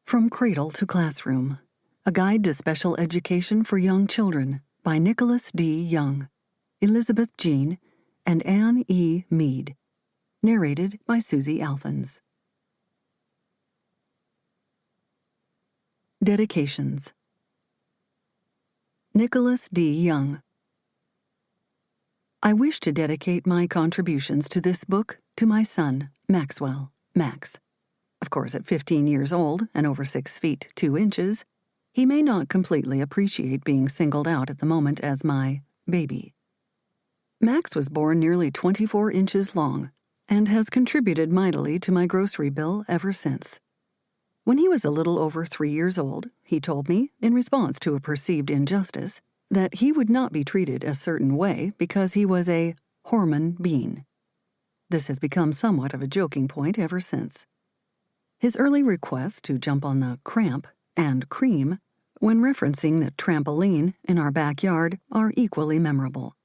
From Cradle to Classroom, A Guide to Special Education for Young Children by Nicholas D. Young, Elizabeth Jean, and Anne E. Mead. Narrated by Susie Alphons. Dedications. Nicholas D. Young. I wish to dedicate my contributions to this book to my son, Maxwell, Max. Of course, at 15 years old and over 6 feet 2 inches, he may not completely appreciate being singled out at the moment as my baby. Max was born nearly 24 inches long and has contributed mightily to my grocery bill ever since. When he was a little over 3 years old, he told me, in response to a perceived injustice, that he would not be treated a certain way because he was a hormone bean. This has become somewhat of a joking point ever since. His early requests to jump on the cramp and cream when referencing the trampoline in our backyard are equally memorable.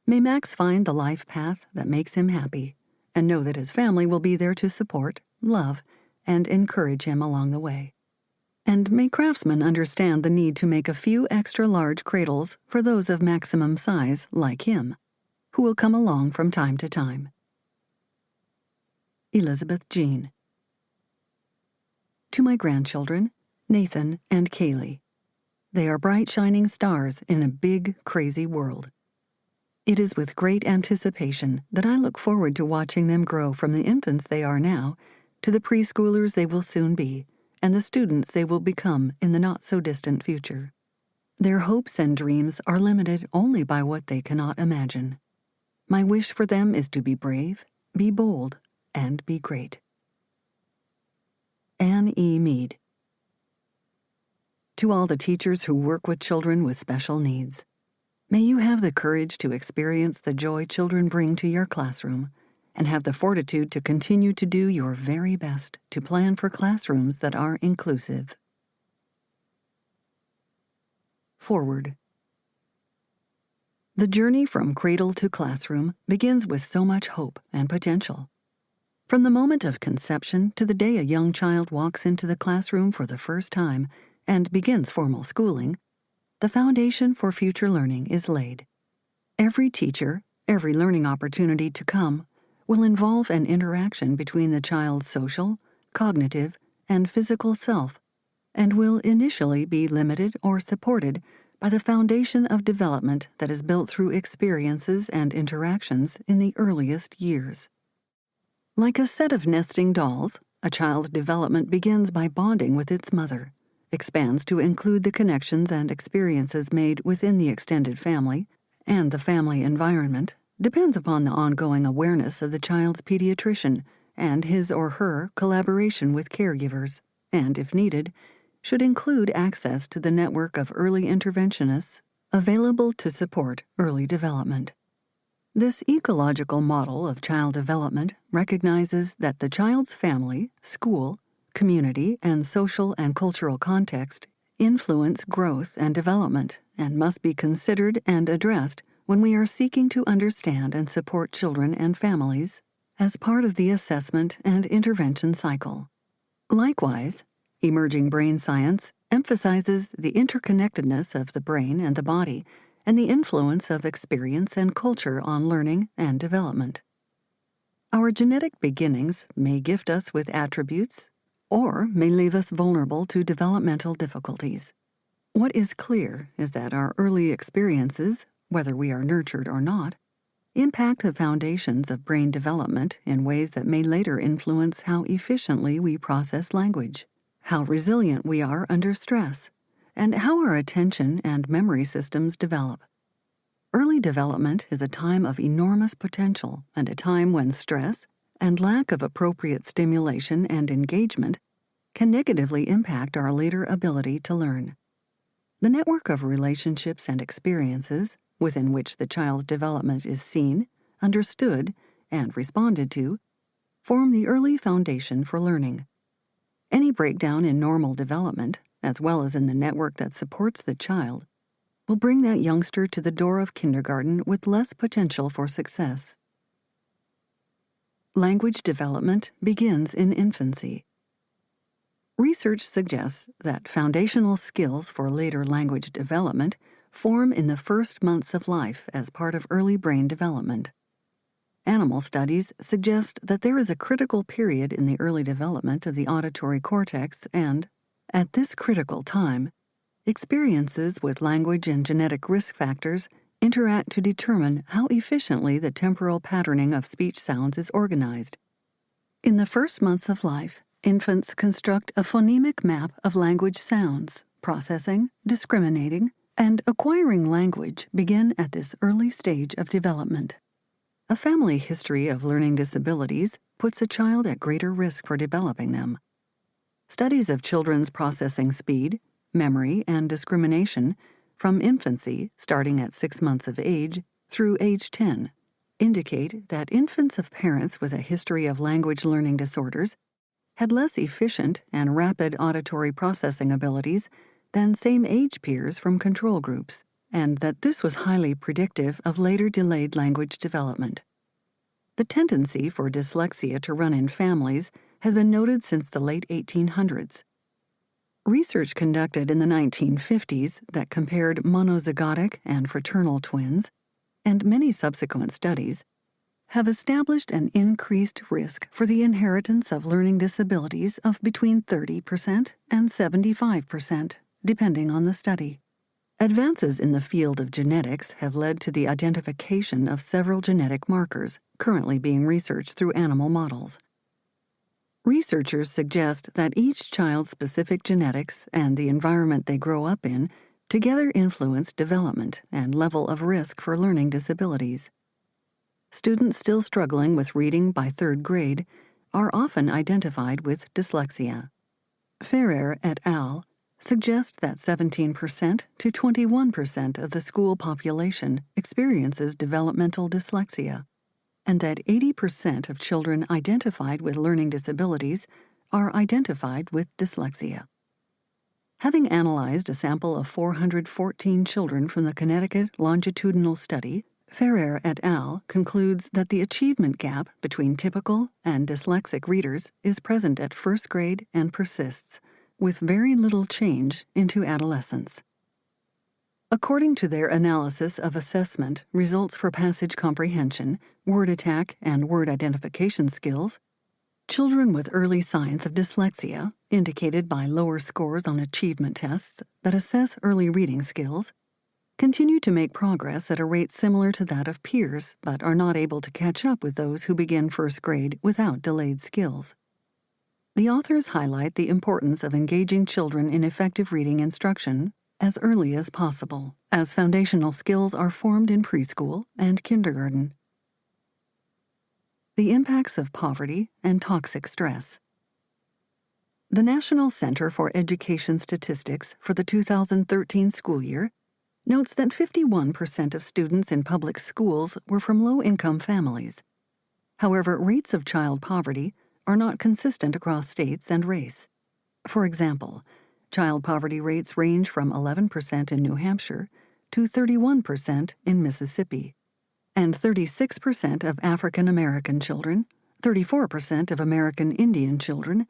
May Max find the life path that makes him happy and know that his family will be there to support, love, and encourage him along the way. And may craftsmen understand the need to make a few extra large cradles for those of maximum size like him, who will come along from time to time. Elizabeth Jean. To my grandchildren, Nathan and Kaylee. They are bright shining stars in a big, crazy world. It is with great anticipation that I look forward to watching them grow from the infants they are now to the preschoolers they will soon be and the students they will become in the not-so-distant future. Their hopes and dreams are limited only by what they cannot imagine. My wish for them is to be brave, be bold, and be great. Anne E. Mead. To all the teachers who work with children with special needs, may you have the courage to experience the joy children bring to your classroom and have the fortitude to continue to do your very best to plan for classrooms that are inclusive. Forward. The journey from cradle to classroom begins with so much hope and potential. From the moment of conception to the day a young child walks into the classroom for the first time and begins formal schooling, the foundation for future learning is laid. Every teacher, every learning opportunity to come, will involve an interaction between the child's social, cognitive, and physical self, and will initially be limited or supported by the foundation of development that is built through experiences and interactions in the earliest years. Like a set of nesting dolls, a child's development begins by bonding with its mother, expands to include the connections and experiences made within the extended family, and the family environment depends upon the ongoing awareness of the child's pediatrician and his or her collaboration with caregivers, and, if needed, should include access to the network of early interventionists available to support early development. This ecological model of child development recognizes that the child's family, school, community, and social and cultural context influence growth and development and must be considered and addressed when we are seeking to understand and support children and families as part of the assessment and intervention cycle. Likewise, emerging brain science emphasizes the interconnectedness of the brain and the body and the influence of experience and culture on learning and development. Our genetic beginnings may gift us with attributes or may leave us vulnerable to developmental difficulties. What is clear is that our early experiences, whether we are nurtured or not, impact the foundations of brain development in ways that may later influence how efficiently we process language, how resilient we are under stress, and how our attention and memory systems develop. Early development is a time of enormous potential and a time when stress and lack of appropriate stimulation and engagement can negatively impact our later ability to learn. The network of relationships and experiences within which the child's development is seen, understood, and responded to form the early foundation for learning. Any breakdown in normal development, as well as in the network that supports the child, will bring that youngster to the door of kindergarten with less potential for success. Language development begins in infancy. Research suggests that foundational skills for later language development form in the first months of life as part of early brain development. Animal studies suggest that there is a critical period in the early development of the auditory cortex and, at this critical time, experiences with language and genetic risk factors interact to determine how efficiently the temporal patterning of speech sounds is organized. In the first months of life, infants construct a phonemic map of language sounds. Processing, discriminating, and acquiring language begin at this early stage of development. A family history of learning disabilities puts a child at greater risk for developing them. Studies of children's processing speed, memory, and discrimination from infancy, starting at 6 months of age, through age 10, indicate that infants of parents with a history of language learning disorders had less efficient and rapid auditory processing abilities than same-age peers from control groups, and that this was highly predictive of later delayed language development. The tendency for dyslexia to run in families has been noted since the late 1800s. Research conducted in the 1950s that compared monozygotic and fraternal twins, and many subsequent studies, have established an increased risk for the inheritance of learning disabilities of between 30% and 75%, depending on the study. Advances in the field of genetics have led to the identification of several genetic markers currently being researched through animal models. Researchers suggest that each child's specific genetics and the environment they grow up in together influence development and level of risk for learning disabilities. Students still struggling with reading by 3rd grade are often identified with dyslexia. Ferrer et al. Suggest that 17% to 21% of the school population experiences developmental dyslexia, and that 80% of children identified with learning disabilities are identified with dyslexia. Having analyzed a sample of 414 children from the Connecticut longitudinal study, Ferrer et al. Concludes that the achievement gap between typical and dyslexic readers is present at 1st grade and persists, with very little change into adolescence. According to their analysis of assessment results for passage comprehension, word attack, and word identification skills, children with early signs of dyslexia, indicated by lower scores on achievement tests that assess early reading skills, continue to make progress at a rate similar to that of peers, but are not able to catch up with those who begin 1st grade without delayed skills. The authors highlight the importance of engaging children in effective reading instruction as early as possible, as foundational skills are formed in preschool and kindergarten. The impacts of poverty and toxic stress. The National Center for Education Statistics for the 2013 school year notes that 51% of students in public schools were from low-income families. However, rates of child poverty are not consistent across states and race. For example, child poverty rates range from 11% in New Hampshire to 31% in Mississippi, and 36% of African American children, 34% of American Indian children,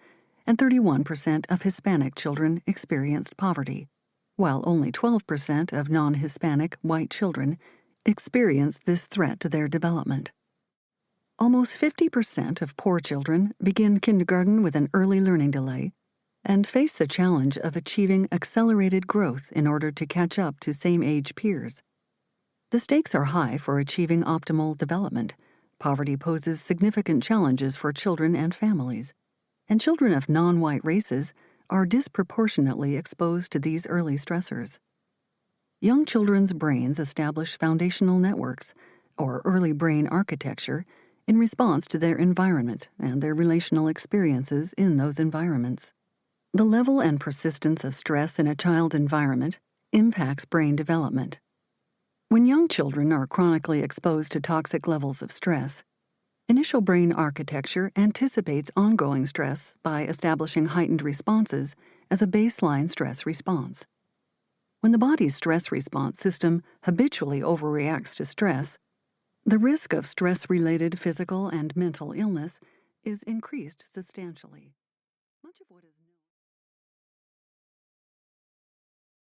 and 31% of Hispanic children experienced poverty, while only 12% of non-Hispanic white children experienced this threat to their development. Almost 50% of poor children begin kindergarten with an early learning delay and face the challenge of achieving accelerated growth in order to catch up to same-age peers. The stakes are high for achieving optimal development. Poverty poses significant challenges for children and families, and children of non-white races are disproportionately exposed to these early stressors. Young children's brains establish foundational networks, or early brain architecture, in response to their environment and their relational experiences in those environments. The level and persistence of stress in a child's environment impacts brain development. When young children are chronically exposed to toxic levels of stress, initial brain architecture anticipates ongoing stress by establishing heightened responses as a baseline stress response. When the body's stress response system habitually overreacts to stress, the risk of stress-related physical and mental illness is increased substantially.